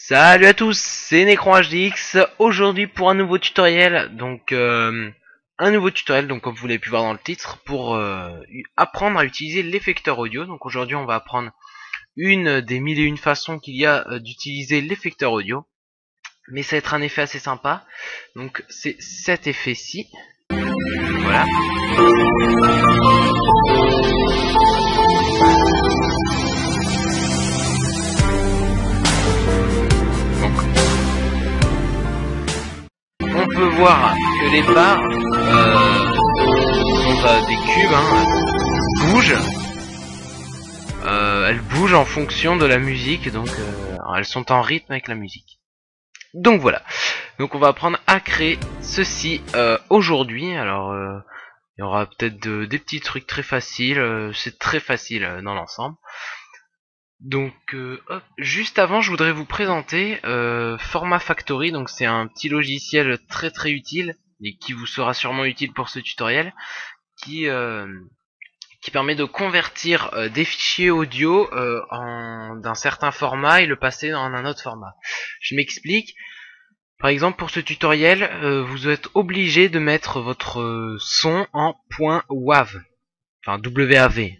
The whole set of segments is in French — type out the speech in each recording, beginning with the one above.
Salut à tous, c'est NecronHDX, aujourd'hui pour un nouveau tutoriel, donc comme vous l'avez pu voir dans le titre, pour apprendre à utiliser l'effecteur audio. Donc aujourd'hui on va apprendre une des mille et une façons qu'il y a d'utiliser l'effecteur audio, mais ça va être un effet assez sympa, donc c'est cet effet-ci, voilà. On peut voir que les barres des cubes bougent. Elles bougent en fonction de la musique, donc elles sont en rythme avec la musique. Donc voilà. Donc on va apprendre à créer ceci aujourd'hui. Alors il y aura peut-être des petits trucs très faciles. C'est très facile dans l'ensemble. Donc hop, juste avant je voudrais vous présenter Forma Factory. Donc c'est un petit logiciel très utile et qui vous sera sûrement utile pour ce tutoriel, qui permet de convertir des fichiers audio d'un certain format et le passer dans un autre format. Je m'explique. Par exemple pour ce tutoriel vous êtes obligé de mettre votre son en .wav. Enfin WAV.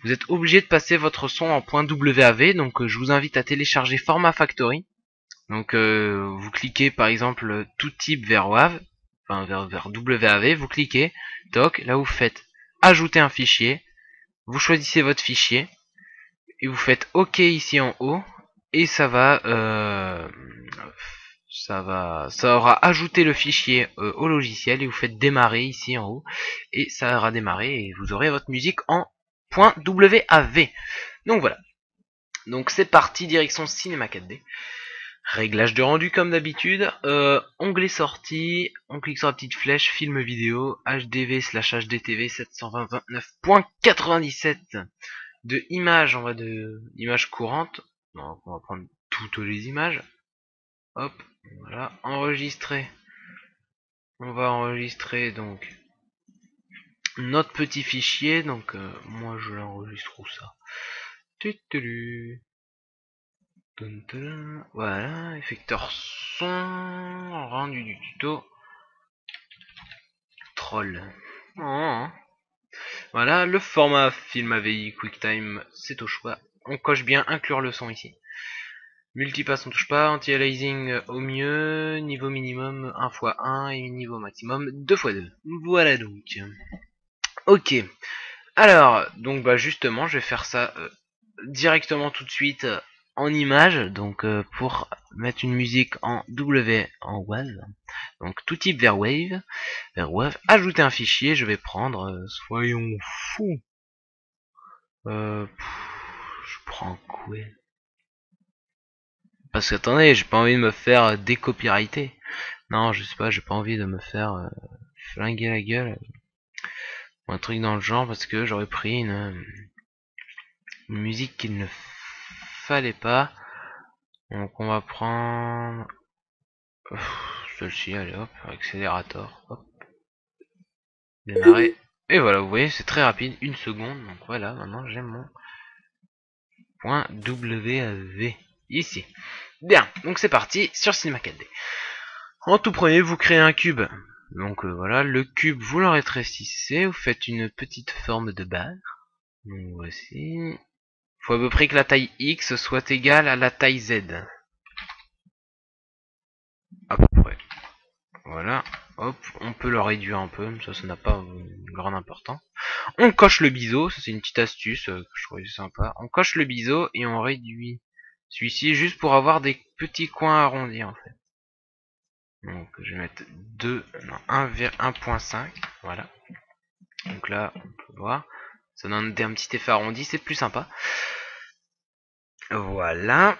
Vous êtes obligé de passer votre son en .wav, donc je vous invite à télécharger Forma Factory. Donc vous cliquez par exemple tout type vers WAV, enfin vers WAV, vous cliquez, toc, là vous faites ajouter un fichier, vous choisissez votre fichier et vous faites OK ici en haut et ça aura ajouté le fichier au logiciel et vous faites démarrer ici en haut et ça aura démarré et vous aurez votre musique en .wav. Donc voilà. Donc c'est parti, direction Cinema 4D. Réglage de rendu comme d'habitude. Onglet sortie, on clique sur la petite flèche, film vidéo, HDV/HDTV 720.29.97 de images, on va de images courantes. Donc on va prendre toutes les images. Hop, voilà, enregistrer. On va enregistrer donc notre petit fichier. Donc moi je l'enregistre où ça. Voilà, effecteur son, rendu du tuto. Troll. Oh. Voilà, le format film AVI QuickTime, c'est au choix. On coche bien inclure le son ici. Multipass on touche pas, anti-aliasing au mieux, niveau minimum 1x1 et niveau maximum 2x2. Voilà donc. Ok. Alors, donc bah justement, je vais faire ça directement tout de suite en image, donc pour mettre une musique en WAV, donc tout type vers wave, ajouter un fichier, je vais prendre, soyons fous, je prends quoi? Parce que attendez, j'ai pas envie de me faire décopyrighter. Non, je sais pas, j'ai pas envie de me faire flinguer la gueule. Un truc dans le genre, parce que j'aurais pris une musique qu'il ne fallait pas. Donc on va prendre celle-ci, allez hop, accélérateur, hop, démarrer. Et voilà, vous voyez, c'est très rapide, une seconde. Donc voilà, maintenant j'ai mon .wav ici. Bien, donc c'est parti sur Cinema 4D. En tout premier, vous créez un cube. Donc voilà, le cube, vous le rétrécissez, vous faites une petite forme de barre. Donc voici. Il faut à peu près que la taille X soit égale à la taille Z. À peu près. Voilà. Hop, on peut le réduire un peu, ça n'a pas une grande importance. On coche le biseau, ça c'est une petite astuce que je trouvais sympa. On coche le biseau et on réduit celui-ci juste pour avoir des petits coins arrondis en fait. Donc je vais mettre 1,5, voilà. Donc là, on peut voir, ça donne un petit effet arrondi, c'est plus sympa. Voilà.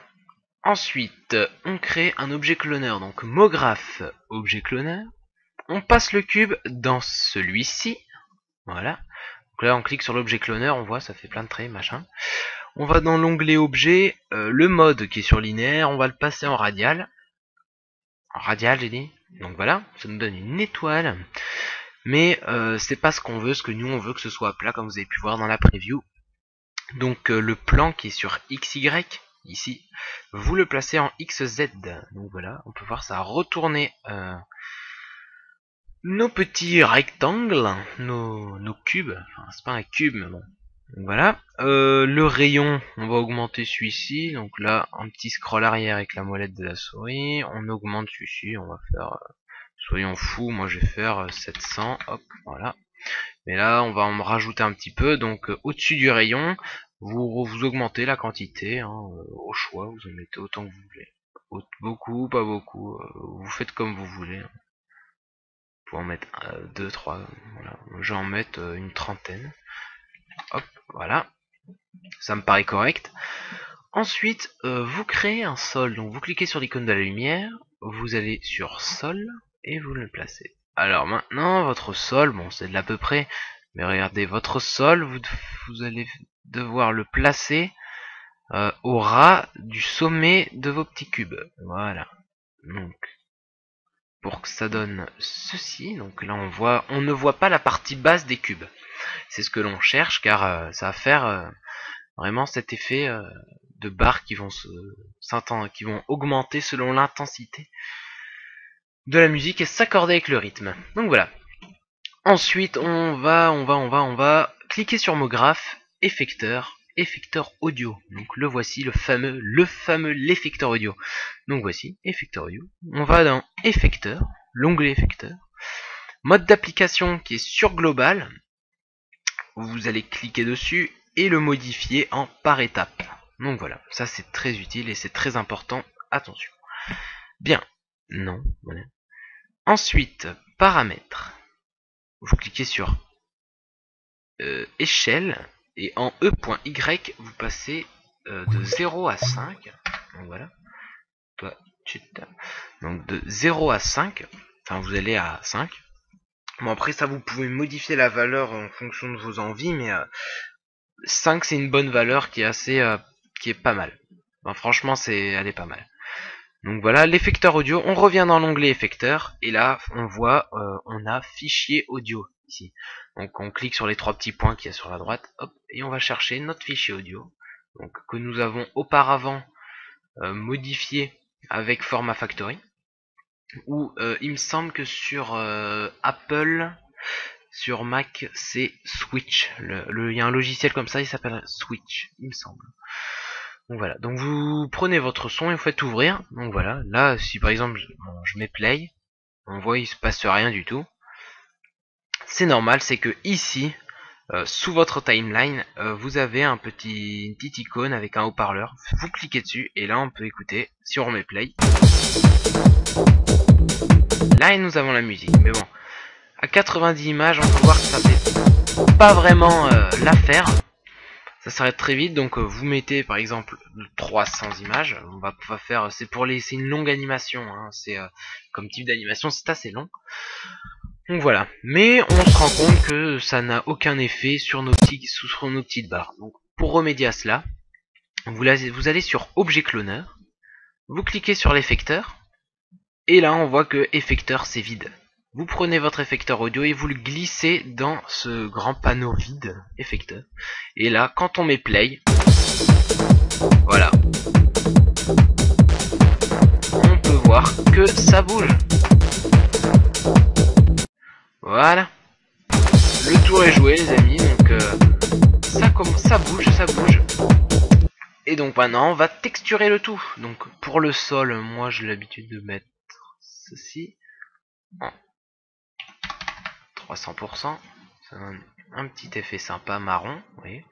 Ensuite, on crée un objet cloneur, donc MoGraph objet cloneur. On passe le cube dans celui-ci, voilà. Donc là, on clique sur l'objet cloneur, on voit, ça fait plein de traits, machin. On va dans l'onglet objet, le mode qui est sur linéaire, on va le passer en radial. En radial, j'ai dit. Donc voilà, ça nous donne une étoile. Mais c'est pas ce qu'on veut, ce que nous on veut que ce soit plat, comme vous avez pu voir dans la preview. Donc le plan qui est sur XY, ici, vous le placez en XZ. Donc voilà, on peut voir ça a retourné nos petits rectangles, nos cubes. Enfin, c'est pas un cube, mais bon. Donc voilà. Le rayon, on va augmenter celui-ci. Donc là, un petit scroll arrière avec la molette de la souris. On augmente celui-ci. On va faire, soyons fous, moi je vais faire 700. Hop, voilà. Mais là, on va en rajouter un petit peu. Donc au-dessus du rayon, vous augmentez la quantité, hein, au choix. Vous en mettez autant que vous voulez. Beaucoup, pas beaucoup. Vous faites comme vous voulez. Vous pouvez en mettre 2, 3. Voilà. Je vais en mettre une trentaine. Hop, voilà. Ça me paraît correct. Ensuite, vous créez un sol. Donc vous cliquez sur l'icône de la lumière. Vous allez sur sol et vous le placez. Alors maintenant, votre sol, bon c'est de l'à peu près. Mais regardez, votre sol, vous allez devoir le placer au ras du sommet de vos petits cubes. Voilà. Donc, pour que ça donne ceci, donc là on ne voit pas la partie basse des cubes. C'est ce que l'on cherche, car ça va faire vraiment cet effet de barres qui vont qui vont augmenter selon l'intensité de la musique et s'accorder avec le rythme. Donc voilà. Ensuite, on va cliquer sur mot graphe, effecteur audio. Donc le voici, le fameux l'effecteur audio. Donc voici, effecteur audio. On va dans effecteur, l'onglet effecteur. Mode d'application qui est sur global. Vous allez cliquer dessus et le modifier en par étape. Donc voilà, ça c'est très utile et c'est très important. Attention. Bien. Non, voilà. Ensuite, paramètres. Vous cliquez sur échelle et en E.Y vous passez de 0 à 5. Donc voilà. Donc de 0 à 5, enfin vous allez à 5. Bon après ça vous pouvez modifier la valeur en fonction de vos envies, mais 5 c'est une bonne valeur qui est assez qui est pas mal. Enfin, franchement elle est pas mal. Donc voilà, l'effecteur audio, on revient dans l'onglet effecteur, et là, on voit, on a fichier audio, ici. Donc on clique sur les trois petits points qu'il y a sur la droite, hop, et on va chercher notre fichier audio, donc que nous avons auparavant modifié avec Format Factory, ou il me semble que sur Apple, sur Mac, c'est Switch. Il y a un logiciel comme ça, il s'appelle Switch, il me semble. Donc voilà, donc vous prenez votre son et vous faites ouvrir. Donc voilà, là si par exemple je mets play, on voit il se passe rien du tout. C'est normal, c'est que ici, sous votre timeline, vous avez une petite icône avec un haut-parleur. Vous cliquez dessus et là on peut écouter. Si on remet play, là nous avons la musique. Mais bon, à 90 images, on peut voir que ça fait pas vraiment l'affaire. Ça s'arrête très vite, donc vous mettez par exemple 300 images. On va faire, c'est une longue animation, hein, c'est comme type d'animation, c'est assez long. Donc voilà, mais on se rend compte que ça n'a aucun effet sur nos petites barres. Donc pour remédier à cela, vous allez sur objet cloneur, vous cliquez sur l'effecteur, et là on voit que effecteur c'est vide. Vous prenez votre effecteur audio et vous le glissez dans ce grand panneau vide, effecteur. Et là, quand on met play, voilà, on peut voir que ça bouge. Voilà. Le tour est joué les amis, donc ça bouge. Et donc maintenant on va texturer le tout. Donc pour le sol, moi j'ai l'habitude de mettre ceci en 300%, ça donne un petit effet sympa marron, vous voyez.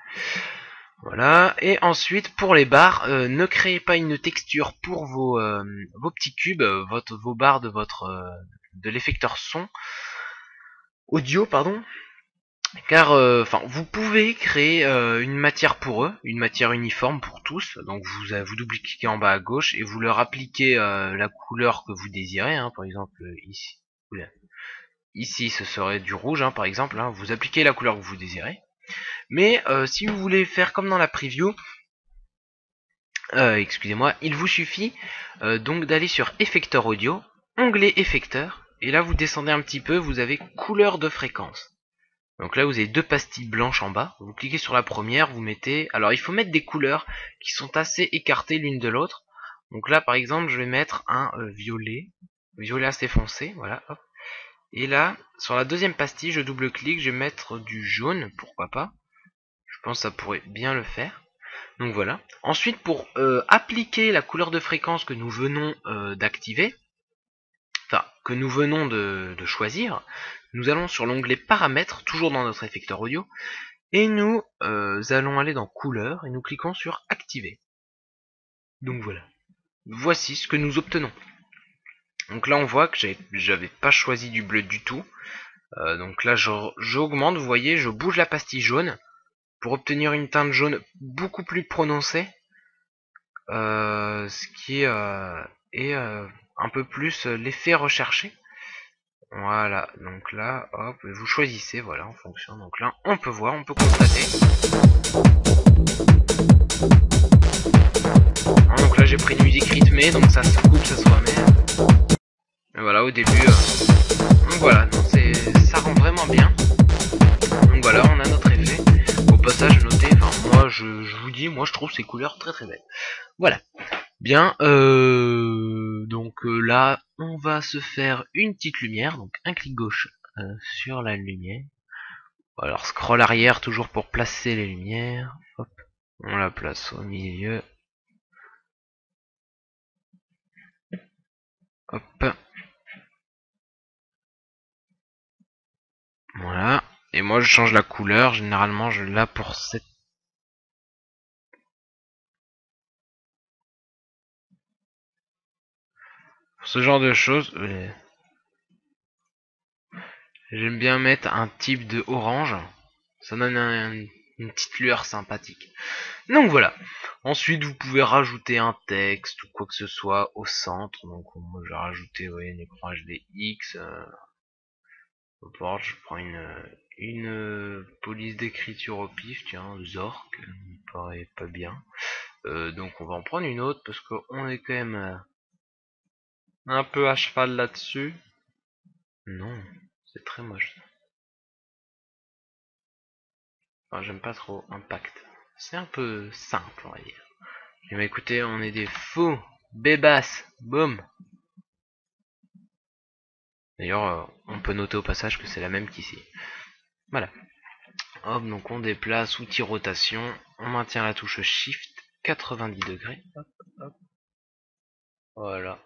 Voilà, et ensuite pour les barres, ne créez pas une texture pour vos petits cubes, vos barres de l'effecteur son audio, pardon, car vous pouvez créer une matière pour eux, une matière uniforme pour tous. Donc vous double-cliquez en bas à gauche et vous leur appliquez la couleur que vous désirez, hein, par exemple ici. Ici, ce serait du rouge, hein, par exemple. Hein, vous appliquez la couleur que vous désirez. Mais si vous voulez faire comme dans la preview, excusez-moi, il vous suffit donc d'aller sur effecteur audio, onglet effecteur, et là vous descendez un petit peu, vous avez couleur de fréquence. Donc là vous avez deux pastilles blanches en bas, vous cliquez sur la première, vous mettez, alors il faut mettre des couleurs qui sont assez écartées l'une de l'autre. Donc là par exemple je vais mettre un violet assez foncé, voilà, hop. Et là, sur la deuxième pastille, je double-clique, je vais mettre du jaune, pourquoi pas. Je pense que ça pourrait bien le faire. Donc voilà. Ensuite, pour appliquer la couleur de fréquence que nous venons d'activer, enfin, que nous venons de choisir, nous allons sur l'onglet paramètres, toujours dans notre effecteur audio, et nous allons aller dans couleur, et nous cliquons sur activer. Donc voilà. Voici ce que nous obtenons. Donc là, on voit que j'avais pas choisi du bleu du tout. Donc là, j'augmente, vous voyez, je bouge la pastille jaune pour obtenir une teinte jaune beaucoup plus prononcée, ce qui est un peu plus l'effet recherché. Voilà, donc là, hop, vous choisissez, voilà, en fonction. Donc là, on peut voir, on peut constater. Donc là, j'ai pris une musique rythmée, donc ça se coupe, ça se remet. Et voilà, au début, donc voilà, ça rend vraiment bien. Donc voilà, on a notre effet. Au passage, notez, enfin moi je vous dis, moi je trouve ces couleurs très très belles. Voilà. Bien, donc là, on va se faire une petite lumière, donc un clic gauche sur la lumière. Alors scroll arrière toujours pour placer les lumières. Hop, on la place au milieu. Hop. Voilà. Et moi je change la couleur, généralement je l'ai pour cette. Pour ce genre de choses, j'aime bien mettre un type de orange. Ça donne une petite lueur sympathique. Donc voilà. Ensuite, vous pouvez rajouter un texte ou quoi que ce soit au centre. Donc moi, j'ai rajouté, vous voyez, un écran HDX. Je prends une police d'écriture au pif, tiens, Zork, me paraît pas bien. Donc on va en prendre une autre parce qu'on est quand même un peu à cheval là-dessus. Non, c'est très moche. Enfin, j'aime pas trop Impact. C'est un peu simple, on va dire. Et bah écoutez, on est des fous, bébasses, boum. D'ailleurs, on peut noter au passage que c'est la même qu'ici. Voilà. Hop, donc on déplace, outil rotation, on maintient la touche Shift, 90 degrés. Hop, hop. Voilà.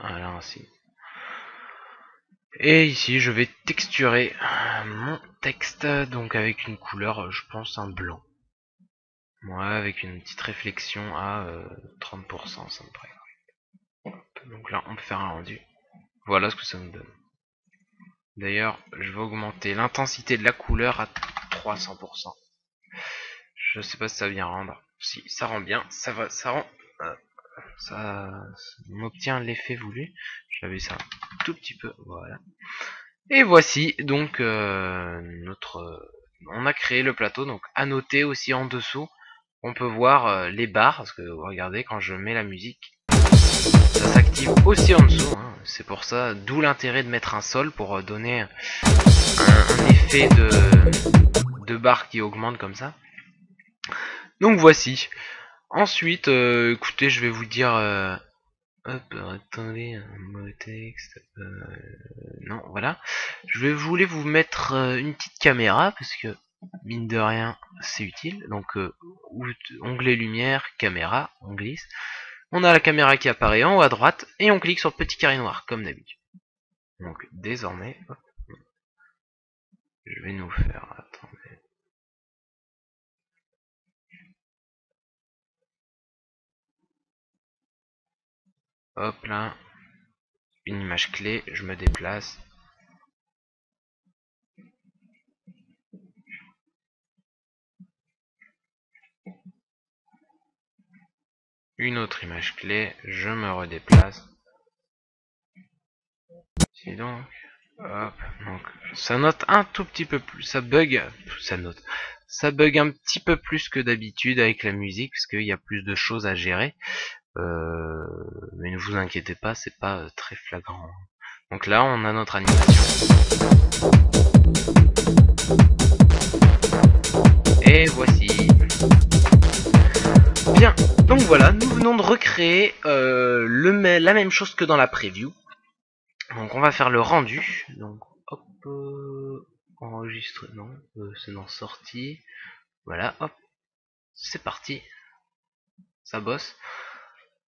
Voilà, ainsi. Et ici, je vais texturer mon texte, donc avec une couleur, je pense, un blanc. Ouais, avec une petite réflexion à 30%, ça me paraît. Donc là, on peut faire un rendu. Voilà ce que ça nous donne. D'ailleurs, je vais augmenter l'intensité de la couleur à 300%. Je sais pas si ça vient rendre. Si, ça rend bien. Ça rend... ça on obtient l'effet voulu. J'avais ça un tout petit peu. Voilà. Et voici donc on a créé le plateau. Donc à noter aussi en dessous, on peut voir les barres. Parce que regardez, quand je mets la musique, ça s'active aussi en dessous. Hein. C'est pour ça, d'où l'intérêt de mettre un sol pour donner un effet de barre qui augmente comme ça. Donc voici. Ensuite, écoutez, je vais vous dire... hop, attendez, un mot texte... non, voilà. Je voulais vous mettre une petite caméra, parce que, mine de rien, c'est utile. Donc, onglet lumière, caméra, on glisse. On a la caméra qui apparaît en haut à droite, et on clique sur le petit carré noir, comme d'habitude. Donc, désormais, hop, je vais nous faire... Attendez. Hop là, une image clé, je me déplace. Une autre image clé, je me redéplace. Et donc, hop, donc ça note un tout petit peu plus, ça bug un petit peu plus que d'habitude avec la musique, parce qu'il y a plus de choses à gérer. Mais ne vous inquiétez pas, c'est pas très flagrant. Donc là, on a notre animation. Et voici. Bien, donc voilà, nous venons de recréer la même chose que dans la preview. Donc on va faire le rendu. Donc hop, enregistrer, non, c'est dans sortie. Voilà, hop, c'est parti. Ça bosse.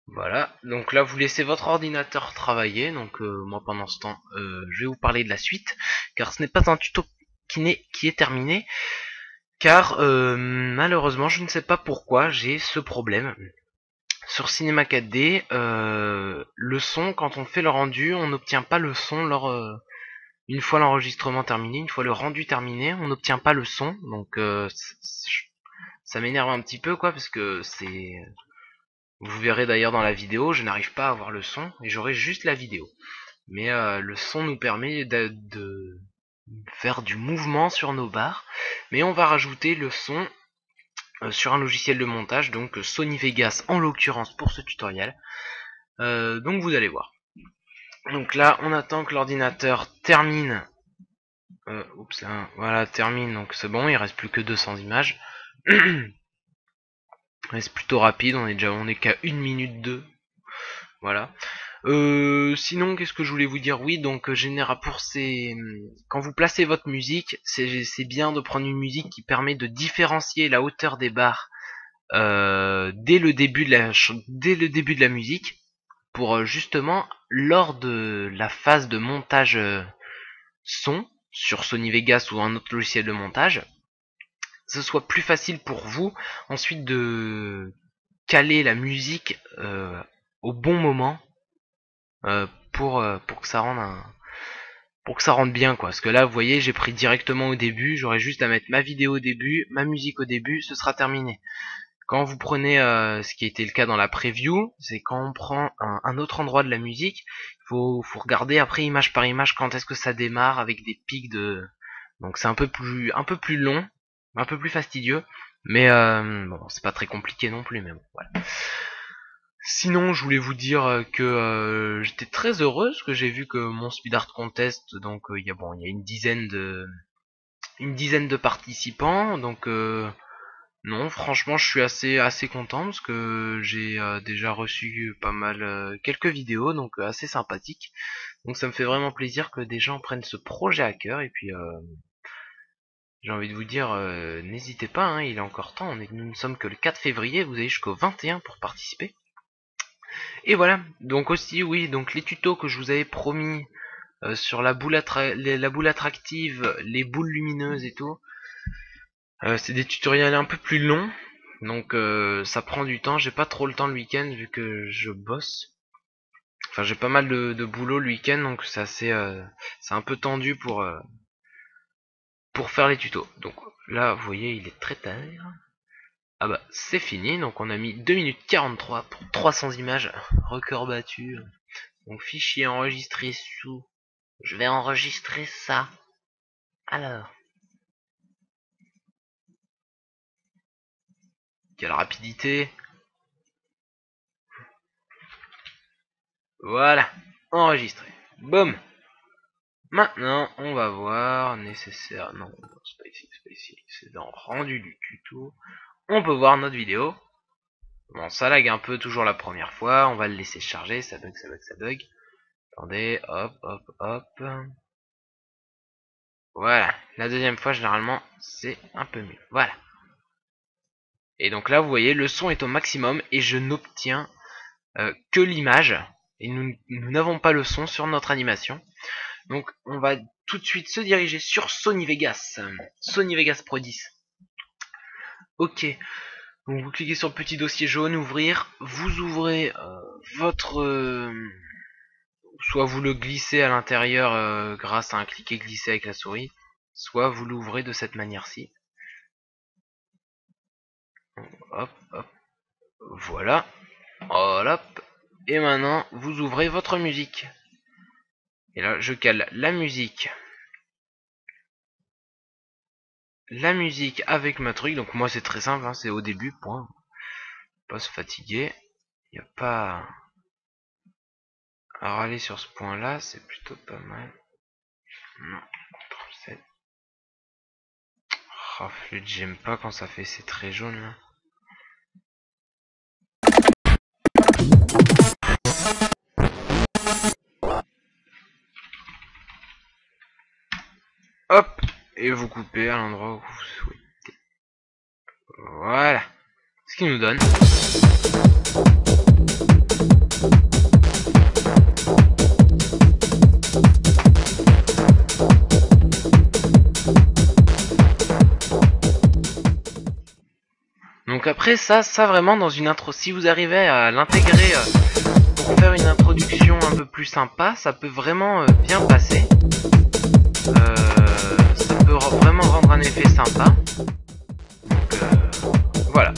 Voilà, donc là vous laissez votre ordinateur travailler. Donc moi pendant ce temps, je vais vous parler de la suite, car ce n'est pas un tuto qui est terminé. Car malheureusement, je ne sais pas pourquoi j'ai ce problème. Sur Cinema 4D, le son, quand on fait le rendu, on n'obtient pas le son une fois l'enregistrement terminé, une fois le rendu terminé, on n'obtient pas le son. Donc ça m'énerve un petit peu, quoi, parce que c'est... Vous verrez d'ailleurs dans la vidéo, je n'arrive pas à avoir le son, et j'aurai juste la vidéo. Mais le son nous permet de faire du mouvement sur nos barres, mais on va rajouter le son sur un logiciel de montage, donc Sony Vegas en l'occurrence pour ce tutoriel. Donc vous allez voir. Donc là, on attend que l'ordinateur termine. Oups, là, voilà, termine, donc c'est bon, il reste plus que 200 images. C'est plutôt rapide, on est qu'à 1 minute 2. Voilà. Sinon, qu'est-ce que je voulais vous dire? Oui, donc quand vous placez votre musique, c'est bien de prendre une musique qui permet de différencier la hauteur des barres dès le début de la musique, pour justement lors de la phase de montage son sur Sony Vegas ou un autre logiciel de montage, ce soit plus facile pour vous ensuite de caler la musique au bon moment pour que ça rende bien, quoi. Parce que là, vous voyez, j'ai pris directement au début, j'aurais juste à mettre ma vidéo au début, ma musique au début, ce sera terminé. Quand vous prenez ce qui était le cas dans la preview, c'est quand on prend un autre endroit de la musique, faut regarder après image par image quand est-ce que ça démarre avec des pics de... Donc c'est un peu plus long, un peu plus fastidieux, mais bon, c'est pas très compliqué non plus, mais bon, voilà. Sinon, je voulais vous dire que j'étais très heureuse parce que j'ai vu que mon speed art contest, donc il y a une dizaine de participants, donc non, franchement, je suis assez content parce que j'ai déjà reçu pas mal quelques vidéos, donc assez sympathiques. Donc ça me fait vraiment plaisir que des gens prennent ce projet à cœur. Et puis j'ai envie de vous dire, n'hésitez pas, hein, il est encore temps. Nous ne sommes que le 4 février, vous avez jusqu'au 21 pour participer. Et voilà. Donc aussi, oui, donc les tutos que je vous avais promis sur la boule attractive, les boules lumineuses et tout. C'est des tutoriels un peu plus longs, donc ça prend du temps. J'ai pas trop le temps le week-end vu que je bosse. Enfin, j'ai pas mal de boulot le week-end, donc c'est un peu tendu pour faire les tutos. Donc là, vous voyez, il est très tard. Ah bah, c'est fini. Donc on a mis 2 minutes 43 pour 300 images. Record battu. Donc fichier enregistré sous. Je vais enregistrer ça. Alors. Quelle rapidité. Voilà. Enregistré. Boum. Maintenant, on va voir nécessaire. Non, c'est pas ici. C'est dans rendu du tuto. On peut voir notre vidéo. Bon, ça lag un peu toujours la première fois. On va le laisser charger. Ça bug, ça bug, ça bug. Attendez, hop, hop, hop. Voilà. La deuxième fois, généralement, c'est un peu mieux. Voilà. Et donc là, vous voyez, le son est au maximum et je n'obtiens que l'image. Et nous n'avons pas le son sur notre animation. Donc on va tout de suite se diriger sur Sony Vegas. Sony Vegas Pro 10. Ok. Donc vous cliquez sur le petit dossier jaune, ouvrir. Vous ouvrez votre... soit vous le glissez à l'intérieur grâce à un cliquer glisser avec la souris. Soit vous l'ouvrez de cette manière-ci. Hop, hop. Voilà. Hop. Et maintenant, vous ouvrez votre musique. Et là, je cale la musique avec ma truc. Donc moi c'est très simple, hein, c'est au début, point. Pas se fatiguer. Il n'y a pas à râler sur ce point là, c'est plutôt pas mal. Non, CTRL 7. Oh, flûte, j'aime pas quand ça fait ces traits jaunes là. Hop, et vous coupez à l'endroit où vous souhaitez. Voilà. Ce qui nous donne. Donc après ça vraiment dans une intro, si vous arrivez à l'intégrer pour faire une introduction un peu plus sympa, ça peut vraiment bien passer. Ça peut vraiment rendre un effet sympa. Donc voilà.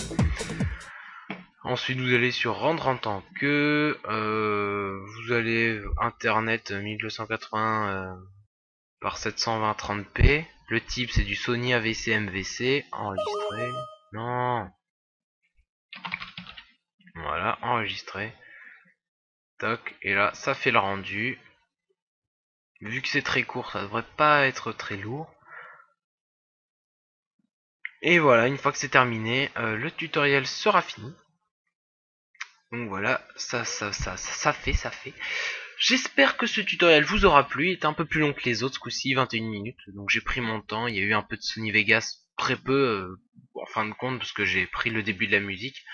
Ensuite vous allez sur rendre en tant que, vous allez internet 1280 par 720 30p. Le type c'est du Sony AVC MVC enregistré. Non. Voilà, enregistré. Toc, et là ça fait le rendu. Vu que c'est très court, ça devrait pas être très lourd. Et voilà, une fois que c'est terminé, le tutoriel sera fini. Donc voilà, ça fait. J'espère que ce tutoriel vous aura plu. Il est un peu plus long que les autres, ce coup-ci, 21 minutes. Donc j'ai pris mon temps, il y a eu un peu de Sony Vegas, très peu, en fin de compte, parce que j'ai pris le début de la musique.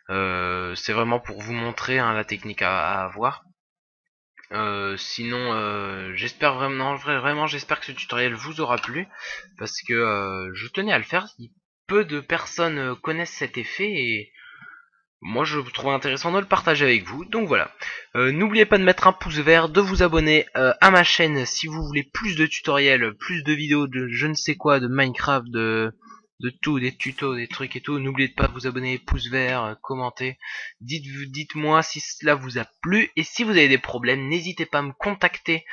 C'est vraiment pour vous montrer hein, la technique à avoir. Sinon, j'espère vraiment, j'espère que ce tutoriel vous aura plu, parce que je tenais à le faire. Peu de personnes connaissent cet effet et moi je trouve intéressant de le partager avec vous. Donc voilà. N'oubliez pas de mettre un pouce vert, de vous abonner à ma chaîne si vous voulez plus de tutoriels, plus de vidéos de je ne sais quoi, de Minecraft, de tout, des tutos, des trucs et tout. N'oubliez pas de vous abonner, pouce vert, commenter. Dites-moi si cela vous a plu. Et si vous avez des problèmes, n'hésitez pas à me contacter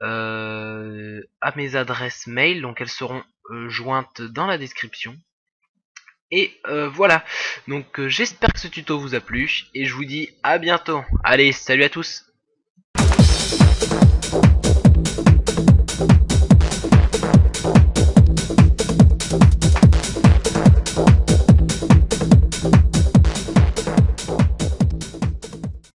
à mes adresses mail. Donc elles seront jointes dans la description. Et voilà. Donc j'espère que ce tuto vous a plu. Et je vous dis à bientôt. Allez, salut à tous.